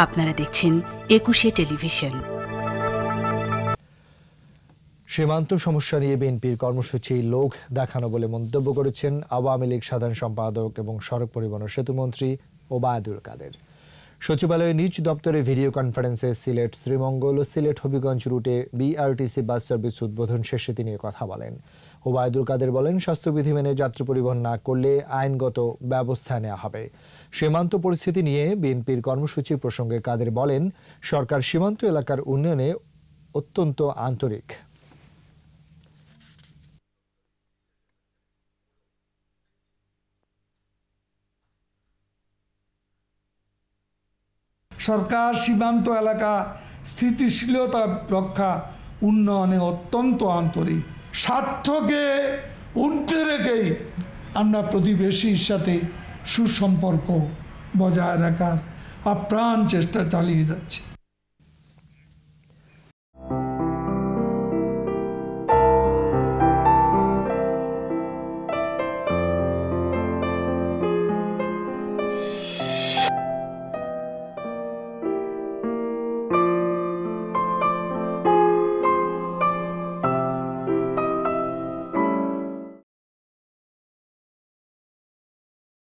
আপনারা দেখছেন একুশে টেলিভিশন। সীমান্ত সমস্যা নিয়ে বিএনপির কর্মসূচি লোক দেখানো বলে মন্তব্য করেছেন আওয়ামী লীগ সাধারণ সম্পাদক এবং সড়ক পরিবহন ও সেতুমন্ত্রী ওবায়দুল কাদের। সচিবালয়ে নিজ দপ্তরে ভিডিও কনফারেন্সে সিলেট শ্রীমঙ্গল ও সিলেট হবিগঞ্জ রুটে বিআরটিসি বাস সার্ভিস উদ্বোধন শেষে তিনি কথা বলেন। ওবায়দুল কাদের বলেন, স্বাস্থ্যবিধি মেনে যাত্রী পরিবহন না করলে আইনগত ব্যবস্থা নেওয়া হবে। সীমান্ত পরিস্থিতি নিয়ে বিএনপির কর্মসূচি প্রসঙ্গে কাদের বলেন, সরকার সীমান্ত এলাকার উন্নয়নে অত্যন্ত আন্তরিক। সরকার সীমান্ত এলাকা স্থিতিশীলতা রক্ষা উন্নয়নে অত্যন্ত আন্তরিক। স্বার্থকে ঊর্ধ্বে রেখেই আমরা প্রতিবেশীর সাথে সুসম্পর্ক বজায় রাখার আপ্রাণ চেষ্টা চালিয়ে যাচ্ছি।